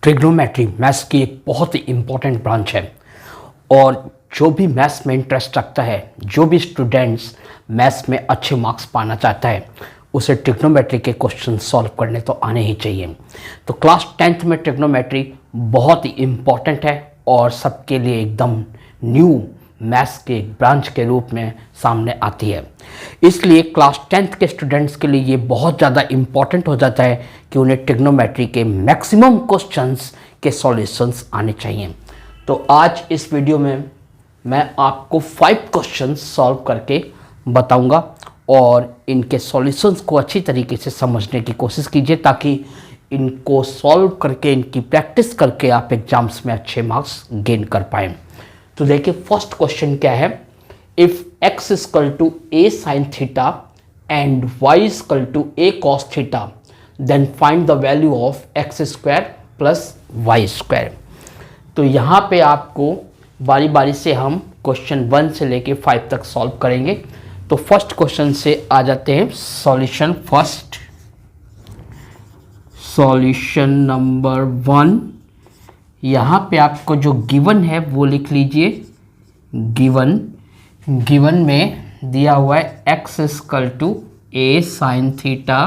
Trigonometry maths की एक बहुत ही इम्पॉर्टेंट ब्रांच है और जो भी मैथ्स में इंटरेस्ट रखता है, जो भी स्टूडेंट्स मैथ्स में अच्छे मार्क्स पाना चाहता है, उसे ट्रिग्नोमेट्री के क्वेश्चन सॉल्व करने तो आने ही चाहिए। तो क्लास 10th में ट्रिग्नोमेट्री बहुत ही इम्पॉर्टेंट है और सबके लिए एकदम न्यू मैथ्स के ब्रांच के रूप में सामने आती है। इसलिए क्लास 10th के स्टूडेंट्स के लिए ये बहुत ज़्यादा इम्पॉर्टेंट हो जाता है कि उन्हें ट्रिग्नोमेट्री के मैक्सिमम क्वेश्चंस के सॉल्यूशंस आने चाहिए। तो आज इस वीडियो में मैं आपको 5 क्वेश्चंस सॉल्व करके बताऊंगा और इनके सॉल्यूशंस को अच्छी तरीके से समझने की कोशिश कीजिए ताकि इनको सॉल्व करके, इनकी प्रैक्टिस करके आप एग्जाम्स में अच्छे मार्क्स गेन कर पाएँ। तो देखिए फर्स्ट क्वेश्चन क्या है। If x equal to a sin theta and y equal to a cos theta then find the value of x square plus Y square. तो यहाँ पे आपको बारी बारी से हम क्वेश्चन 1 से लेके 5 तक सॉल्व करेंगे। तो फर्स्ट क्वेश्चन से आ जाते हैं सॉल्यूशन। फर्स्ट सॉल्यूशन नंबर 1, यहाँ पे आपको जो गिवन है वो लिख लीजिए। गिवन में दिया हुआ है x equal to a sin theta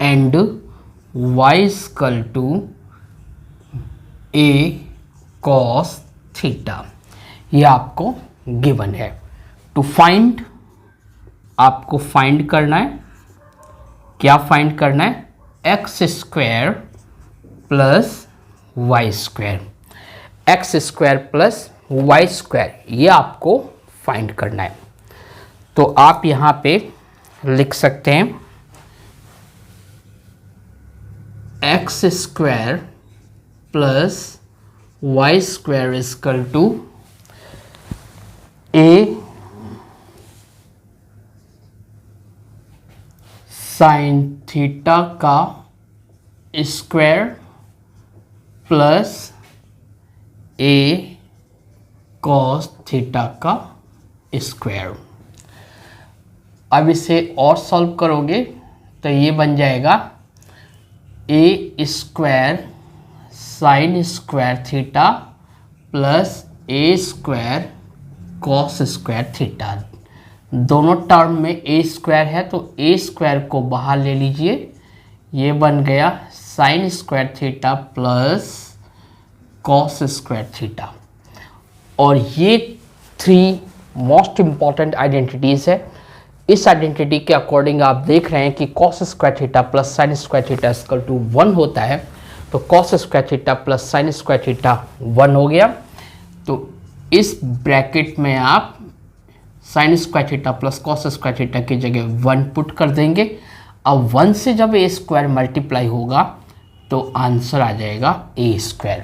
and y equal to a cos theta. ये आपको गिवन है। टू फाइंड, आपको फाइंड करना है, क्या फाइंड करना है? x square plus Y square. X square plus Y square ये आपको फाइंड करना है। तो आप यहाँ पे लिख सकते हैं X square plus Y square equal to A sine theta का square plus A cos theta का स्क्वायर। अब इसे और सॉल्व करोगे तो ये बन जाएगा ए square sine square theta plus A square cos square theta. दोनों टर्म में ए स्क्वायर है तो ए स्क्वायर को बाहर ले लीजिए। ये बन गया sign square theta plus cos square theta. और ये 3 मोस्ट इम्पॉर्टेंट आइडेंटिटीज़ है। इस आइडेंटिटी के अकॉर्डिंग आप देख रहे हैं कि cos square theta plus sine square theta equal to 1 होता है। तो cos square theta plus sine square theta 1 हो गया। तो इस ब्रैकेट में आप sine square theta plus cos square theta की जगह 1 पुट कर देंगे। अब 1 से जब ए स्क्वायर मल्टीप्लाई होगा तो आंसर आ जाएगा ए स्क्वायर,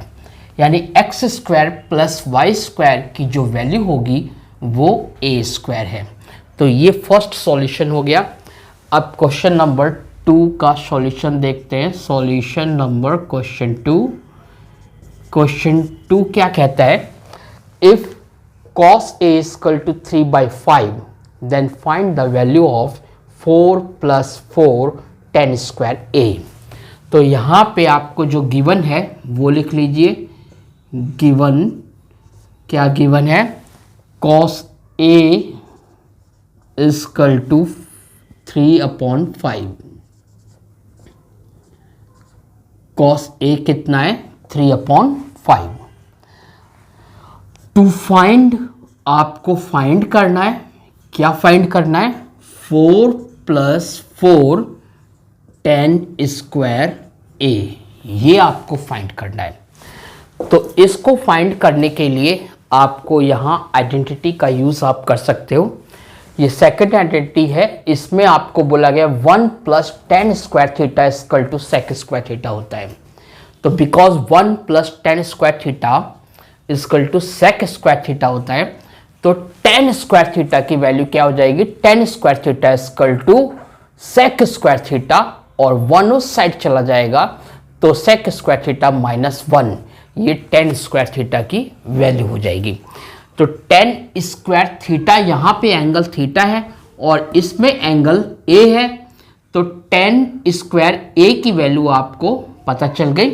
यानी x square plus Y square की जो वैल्यू होगी वो ए स्क्वायर है। तो ये फर्स्ट सॉल्यूशन हो गया। अब क्वेश्चन नंबर 2 का सॉल्यूशन देखते हैं। सॉल्यूशन नंबर क्वेश्चन 2 क्या कहता है? If cos a equal to 3/5 then find the value of 4 + 4 tan square a। तो यहाँ पे आपको जो गिवन है वो लिख लीजिए। गिवन क्या गिवन है? cos a equal to 3/5। cos a कितना है? 3/5। टू फाइंड, आपको फाइंड करना है, क्या फाइंड करना है? 4 + 4 tan स्क्वायर a, ये आपको फाइंड करना है। तो इसको फाइंड करने के लिए आपको यहाँ आइडेंटिटी का यूज़ आप कर सकते हो। ये सेकंड आइडेंटिटी है, इसमें आपको बोला गया 1 + tan square theta equal to sec square theta होता है। तो because 1 + tan square theta equal to sec square theta होता है तो tan स्क्वायर थीटा की वैल्यू क्या हो जाएगी? tan square theta equal to sec square theta और 1 उस साइड चला जाएगा तो sec स्क्वायर थीटा -1, ये tan स्क्वायर थीटा की वैल्यू हो जाएगी। तो tan स्क्वायर थीटा, यहाँ पे एंगल थीटा है और इसमें एंगल a है। तो tan स्क्वायर a की वैल्यू आपको पता चल गई।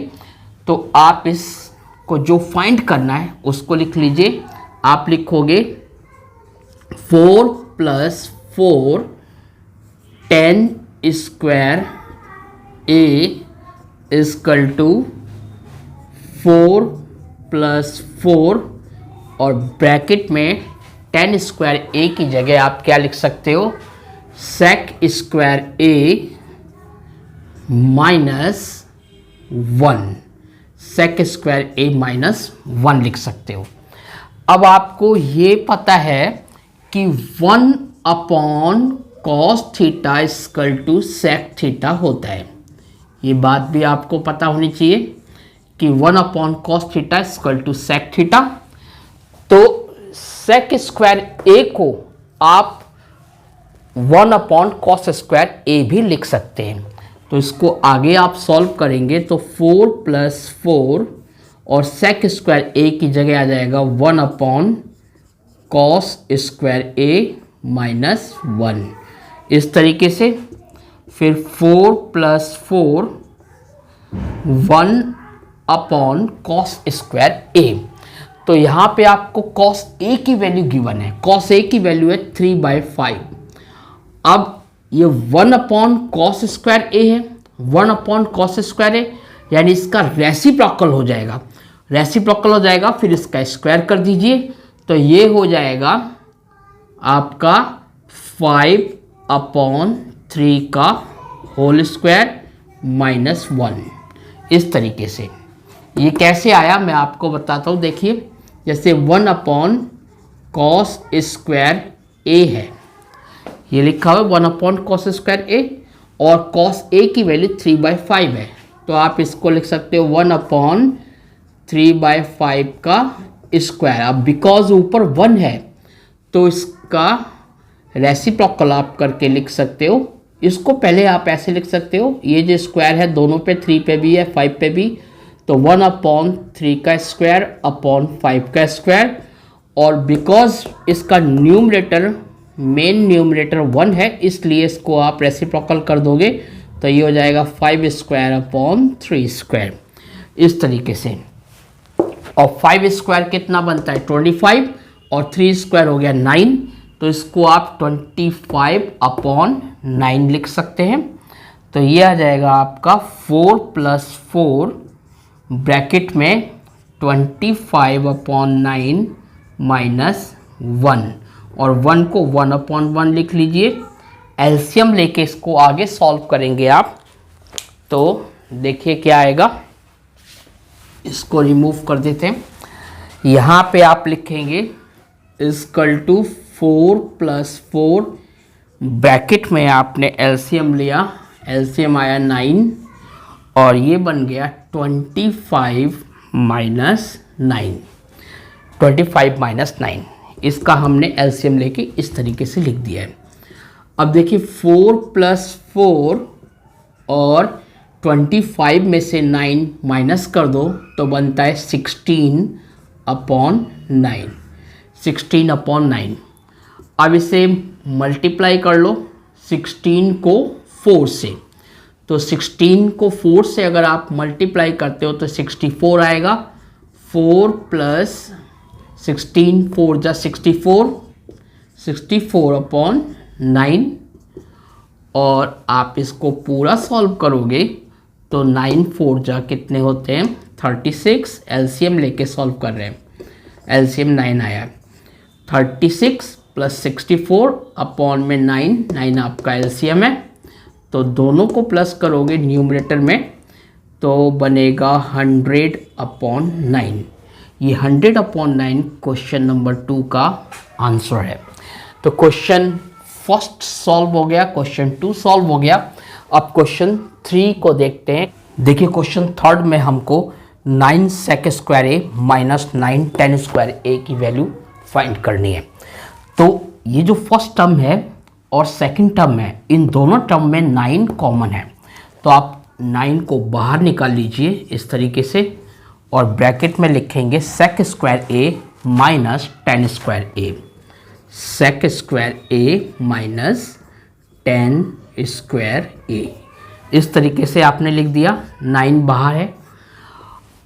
तो आप इसको जो फाइंड करना है उसको लिख लीजिए। आप लिखोगे 4 + 4 10 स्क्वायर ए इजकल टू 4 + 4 और ब्रैकेट में 10 स्क्वायर ए की जगह आप क्या लिख सकते हो, सेक स्क्वायर ए -1, सेक स्क्वायर ए -1 लिख सकते हो। अब आपको ये पता है कि 1/cos theta equal to sec theta होता है। ये बात भी आपको पता होनी चाहिए कि 1/cos theta equal to sec theta. तो सेक स्क्वायर ए को आप 1/cos स्क्वायर ए भी लिख सकते हैं। तो इसको आगे आप सॉल्व करेंगे तो 4 + 4 और सेक स्क्वायर ए की जगह आ जाएगा 1/cos स्क्वायर ए -1 इस तरीके से। फिर 4 + 4 1/cos स्क्वायर ए। तो यहाँ पे आपको cos a की वैल्यू गिवन है, cos a की वैल्यू है 3/5। अब ये 1/cos स्क्वायर a है, 1/cos स्क्वायर a यानी इसका रेसिप्रोकल हो जाएगा, रेसिप्रोकल हो जाएगा। फिर इसका स्क्वायर कर दीजिए तो ये हो जाएगा आपका 5/3 का होल स्क्वायर -1 इस तरीके से। ये कैसे आया मैं आपको बताता हूँ। देखिए जैसे 1/cos स्क्वायर ए है, ये लिखा हुआ 1/cos स्क्वायर ए और cos a की वैल्यू 3/5 है। तो आप इसको लिख सकते हो 1/3/5 का स्क्वायर। अब बिकॉज ऊपर 1 है तो इसका रेसिप्रोकल आप करके लिख सकते हो। इसको पहले आप ऐसे लिख सकते हो, ये जो स्क्वायर है दोनों पे, 3 पे भी है 5 पे भी, तो 1/3 का स्क्वायर अपॉन 5 का स्क्वायर। और बिकॉज इसका न्यूमरेटर मेन न्यूमरेटर 1 है इसलिए इसको आप रेसिप्रोकल कर दोगे तो ये हो जाएगा 5 स्क्वायर अपॉन 3 स्क्वायर इस तरीके से। और 5 स्क्वायर कितना बनता है 25 और 3 स्क्वायर हो गया 9। तो इसको आप 25/9 लिख सकते हैं। तो ये आ जाएगा आपका 4 + 4 ब्रैकेट में 25/9 -1 और 1 को 1/1 लिख लीजिए। एलसीएम लेके इसको आगे सॉल्व करेंगे आप तो देखिए क्या आएगा। इसको रिमूव कर देते हैं। यहाँ पे आप लिखेंगे इजकल टू 4 + 4 ब्रैकेट में आपने एलसीएम लिया, एलसीएम आया 9 और ये बन गया 25 - 9 इसका हमने एलसीएम लेके इस तरीके से लिख दिया है। अब देखिए 4 + 4 और 25 में से 9 माइनस कर दो तो बनता है 16/9, 16/9। अब इसे मल्टीप्लाई कर लो 16 को 4 से, तो 16 को 4 से अगर आप मल्टीप्लाई करते हो तो 64 आएगा। 4 + 16 4 जा 64, 64/9 और आप इसको पूरा सॉल्व करोगे तो 9 4 जा कितने होते हैं 36। एलसीएम लेके सॉल्व कर रहे हैं, एलसीएम 9 आया। 36 + 64/9, 9 आपका एलसीएम है। तो दोनों को प्लस करोगे न्यूमरेटर में तो बनेगा 100/9। ये 100/9 क्वेश्चन नंबर 2 का आंसर है। तो क्वेश्चन फर्स्ट सॉल्व हो गया, क्वेश्चन 2 सॉल्व हो गया। अब क्वेश्चन 3 को देखते हैं। देखिए क्वेश्चन थर्ड में हमको 9 sec स्क्वायर ए -9 10 स्क्वायर ए की वैल्यू फाइंड करनी है। तो ये जो फर्स्ट टर्म है और सेकंड टर्म है, इन दोनों टर्म में 9 कॉमन है। तो आप 9 को बाहर निकाल लीजिए इस तरीके से और ब्रैकेट में लिखेंगे sec स्क्वायर ए -10 स्क्वायर ए, sec स्क्वायर ए -10 स्क्वायर ए। इस तरीके से आपने लिख दिया, 9 बाहर है।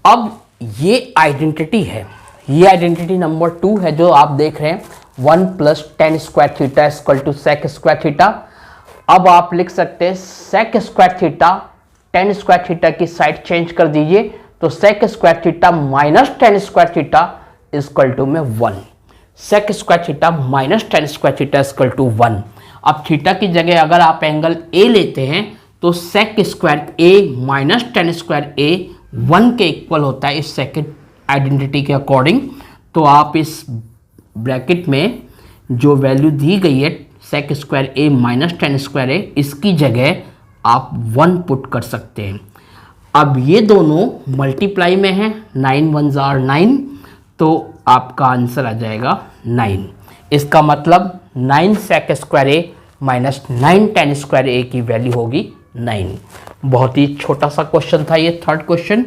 अब ये आइडेंटिटी है, ये आइडेंटिटी नंबर 2 है जो आप देख रहे हैं, 1 plus tan square theta equal to sec square theta. अब आप लिख सकते हैं sec square theta, tan square theta की साइड चेंज कर दीजिए, तो sec square theta minus tan square theta equal to में 1। Sec square theta minus tan square theta equal to 1। अब थीटा की जगह अगर आप एंगल ए लेते हैं तो सेक स्क्वायर ए माइनस टेन स्क्वायर ए 1 के इक्वल होता है इस सेकंड आइडेंटिटी के अकॉर्डिंग। तो आप इस ब्रैकेट में जो वैल्यू दी गई है सेक स्क्वायर ए माइनस टेन स्क्वायर ए, इसकी जगह आप 1 पुट कर सकते हैं। अब ये दोनों मल्टीप्लाई में हैं, 9 1 जार 9, तो आपका आंसर आ जाएगा 9। इसका मतलब 9 सेक स्क्वायर ए माइनस 9 टेन स्क्वायर ए की वैल्यू होगी 9। बहुत ही छोटा सा क्वेश्चन था ये, थर्ड क्वेश्चन।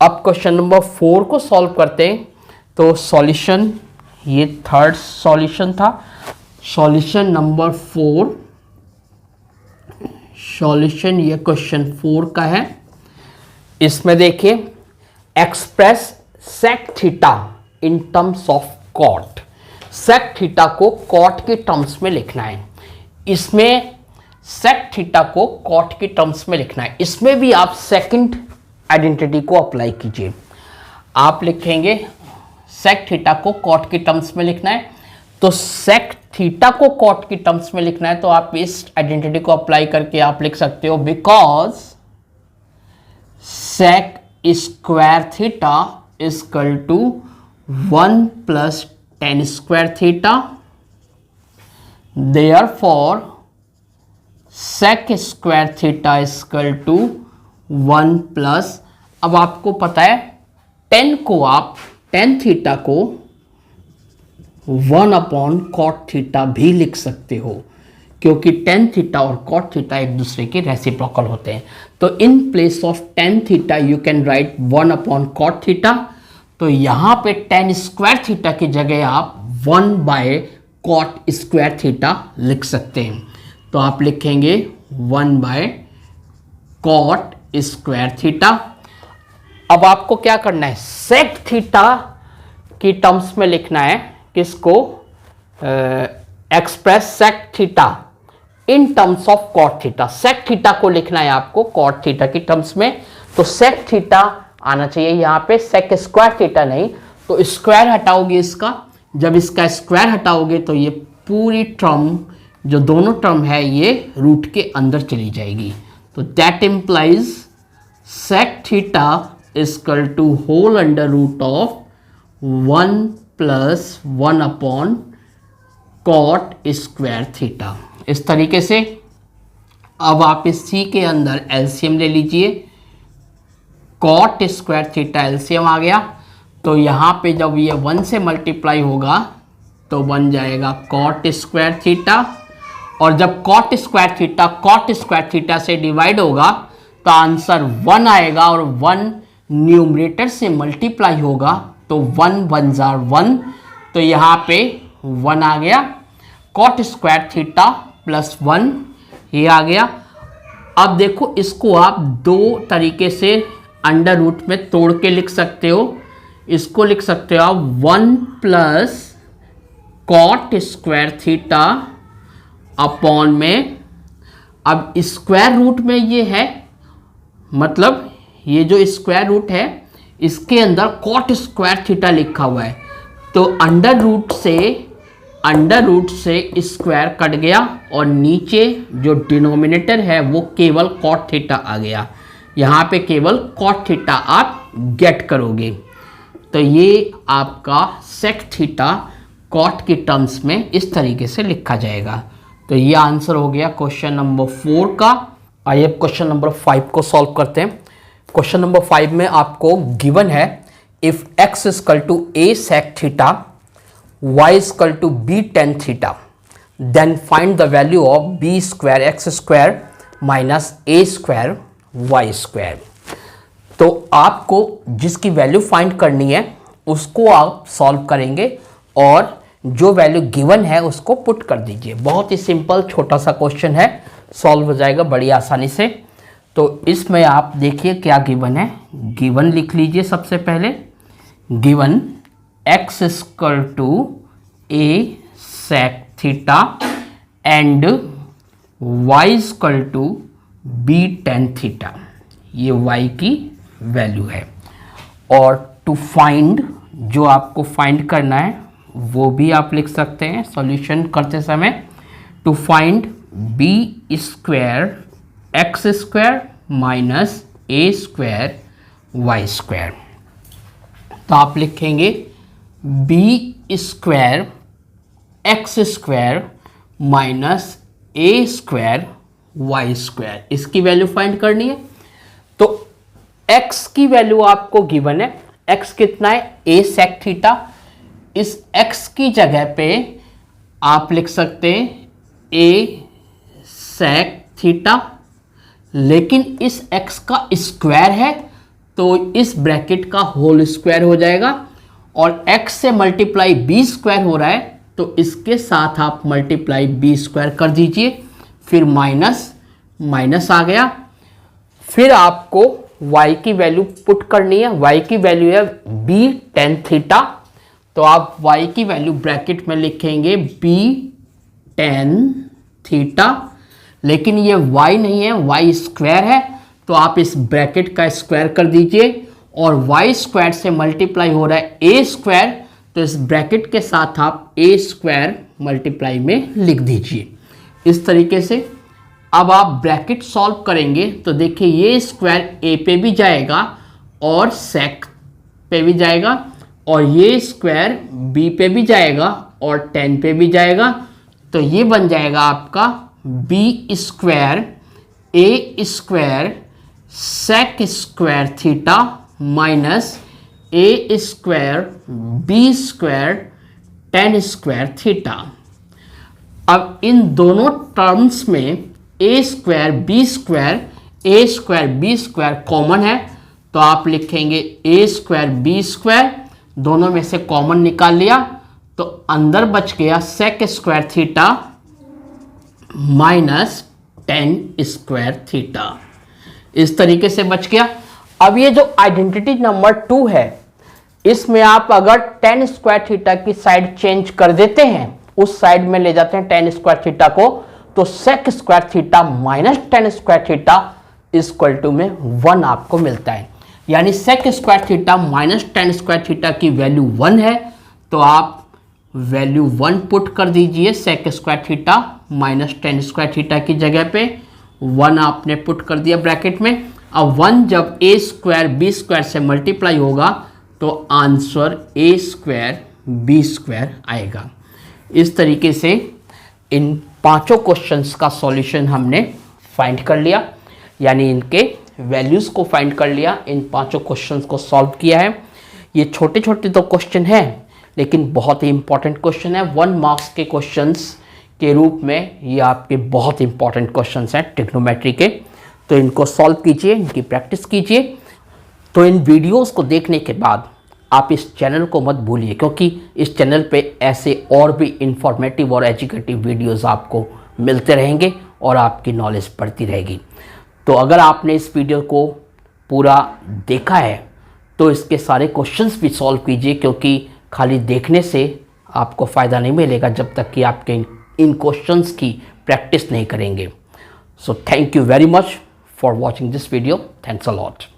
अब क्वेश्चन नंबर 4 को सॉल्व करते हैं। तो सॉल्यूशन, ये थर्ड सॉल्यूशन था। सॉल्यूशन नंबर 4, सॉल्यूशन ये क्वेश्चन 4 का है। इसमें देखिए, express sec theta in terms of cot. Sec theta को कॉट के टर्म्स में लिखना है। इसमें सेक थीटा को कॉट के टर्म्स में लिखना है। इसमें भी आप सेकंड आइडेंटिटी को अप्लाई कीजिए। आप लिखेंगे सेक थीटा को कॉट के टर्म्स में लिखना है, तो सेक थीटा को कॉट के टर्म्स में लिखना है, तो आप इस आइडेंटिटी को अप्लाई करके आप लिख सकते हो, because sec square theta equal to 1 plus tan square theta, therefore sec square theta equal to 1 plus, अब आपको पता है टेन थीटा को 1 अपॉन कॉट थीटा भी लिख सकते हो, क्योंकि टेन थीटा और कॉट थीटा एक दूसरे के रेसिप्रोकल होते हैं। तो in place of tan theta you can write 1 upon cot theta. तो यहाँ पे टेन स्क्वायर थीटा की जगह आप 1 बाय कॉट स्क्वायर थीटा लिख सकते हैं। तो आप लिखेंगे 1 बाय कॉट स्क्वायर थीटा। अब आपको क्या करना है, सेक थीटा की टर्म्स में लिखना है, किसको, express sec theta in terms of cot theta. Sec theta को लिखना है आपको कॉट थीटा की टर्म्स में, तो सेक थीटा आना चाहिए यहाँ पे, सेक स्क्वायर थीटा नहीं। तो स्क्वायर हटाओगे इसका, जब इसका स्क्वायर हटाओगे तो ये पूरी टर्म, जो दोनों टर्म है, ये रूट के अंदर चली जाएगी। तो that implies sec theta equal to whole under root of 1 plus 1 upon cot square theta. इस तरीके से अब आप इस सी के अंदर एलसीएम ले लीजिए। कॉट स्क्वायर थीटा एलसीएम आ गया, तो यहाँ पे जब ये 1 से मल्टीप्लाई होगा तो बन जाएगा कॉट स्क्वायर थीटा, और जब कॉट स्क्वायर थीटा से डिवाइड होगा तो आंसर 1 आएगा, और 1 न्यूमरेटर से मल्टीप्लाई होगा तो 1 1 जार 1, तो यहाँ पे 1 आ गया। कॉट स्क्वायर थीटा प्लस 1 ये आ गया। अब देखो, इसको आप दो तरीके से अंडर रूट में तोड़ के लिख सकते हो। इसको लिख सकते हो आप 1 plus cot square theta upon में, अब स्क्वायर रूट में ये है, मतलब ये जो स्क्वायर रूट है इसके अंदर कॉट स्क्वायर थीटा लिखा हुआ है, तो अंडर रूट से स्क्वायर कट गया और नीचे जो डिनोमिनेटर है वो केवल कॉट थीटा आ गया। यहाँ पे केवल कॉट थीटा आप गेट करोगे, तो ये आपका सेक थीटा कॉट के टर्म्स में इस तरीके से लिखा जाएगा। तो ये आंसर हो गया क्वेश्चन नंबर 4 का। आइए क्वेश्चन नंबर 5 को सॉल्व करते हैं। क्वेश्चन नंबर 5 में आपको गिवन है, if x equal to a sec theta, y equal to b tan theta, then find the value of b square x square minus a square y square. तो आपको जिसकी value find करनी है उसको आप सॉल्व करेंगे और जो वैल्यू गिवन है उसको पुट कर दीजिए। बहुत ही सिंपल छोटा सा क्वेश्चन है, सॉल्व हो जाएगा बड़ी आसानी से। तो इसमें आप देखिए क्या गिवन है, गिवन लिख लीजिए सबसे पहले। Given x equal to a sec theta and y equal to b tan theta, ये y की वैल्यू है। और टू फाइंड, जो आपको फाइंड करना है वो भी आप लिख सकते हैं सॉल्यूशन करते समय। To find b square x square minus A square Y square, तो आप लिखेंगे b square x square minus A square Y square, इसकी वैल्यू फाइंड करनी है। तो x की वैल्यू आपको गिवन है, x कितना है a sec थीटा, इस x की जगह पे आप लिख सकते हैं a sec थीटा, लेकिन इस x का स्क्वायर है तो इस ब्रैकेट का होल स्क्वायर हो जाएगा, और x से मल्टीप्लाई b स्क्वायर हो रहा है तो इसके साथ आप मल्टीप्लाई b स्क्वायर कर दीजिए, फिर माइनस माइनस आ गया। फिर आपको y की वैल्यू पुट करनी है, y की वैल्यू है b tan थीटा, तो आप y की वैल्यू ब्रैकेट में लिखेंगे b tan थीटा, लेकिन ये y नहीं है, y स्क्वायर है, तो आप इस ब्रैकेट का स्क्वायर कर दीजिए, और y स्क्वायर से मल्टीप्लाई हो रहा है a स्क्वायर, तो इस ब्रैकेट के साथ आप a स्क्वायर मल्टीप्लाई में लिख दीजिए इस तरीके से। अब आप ब्रैकेट सॉल्व करेंगे तो देखिए ये स्क्वायर a पे भी जाएगा और sec पे भी जाएगा, और ये स्क्वायर b पे भी जाएगा और tan पे भी जाएगा, तो ये बन जाएगा आपका b square a square sec square theta minus a square b square tan square theta. अब इन दोनों टर्म्स में a square b square common है, तो आप लिखेंगे a स्क्वायर b स्क्वायर, दोनों में से कॉमन निकाल लिया तो अंदर बच गया sec square theta minus tan square theta, इस तरीके से बच गया। अब ये जो आइडेंटिटी नंबर 2 है, इसमें आप अगर tan स्क्वायर थीटा की साइड चेंज कर देते हैं, उस साइड में ले जाते हैं tan स्क्वायर थीटा को, तो sec square theta minus tan square theta equal to में 1 आपको मिलता है। यानी sec square theta minus tan square theta की वैल्यू 1 है, तो आप वैल्यू 1 पुट कर दीजिए sec square theta minus tan square theta की जगह पे 1 आपने पुट कर दिया ब्रैकेट में। अब 1 जब a स्क्वायर b स्क्वायर से मल्टीप्लाई होगा तो answer a square b square आएगा। इस तरीके से इन पांचों क्वेश्चंस का सॉल्यूशन हमने फाइंड कर लिया, यानी इनके वैल्यूज़ को फाइंड कर लिया, इन पांचों क्वेश्चंस को सॉल्व किया है। ये छोटे छोटे तो क्वेश्चन हैं, लेकिन बहुत ही इंपॉर्टेंट क्वेश्चन है। 1 मार्क्स के क्वेश्चंस के रूप में ये आपके बहुत इंपॉर्टेंट क्वेश्चंस हैं ट्रिग्नोमेट्री के, तो इनको सॉल्व कीजिए, इनकी प्रैक्टिस कीजिए। तो इन वीडियोस को देखने के बाद आप इस चैनल को मत भूलिए, क्योंकि इस चैनल पे ऐसे और भी इंफॉर्मेटिव और एजुकेटिव वीडियोस आपको मिलते रहेंगे और आपकी नॉलेज बढ़ती रहेगी। तो अगर आपने इस वीडियो को पूरा देखा है तो इसके सारे क्वेश्चंस भी सॉल्व कीजिए, क्योंकि खाली देखने से आपको फ़ायदा नहीं मिलेगा जब तक कि आपके इन क्वेश्चंस की प्रैक्टिस नहीं करेंगे। So thank you very much for watching this video. Thanks a lot.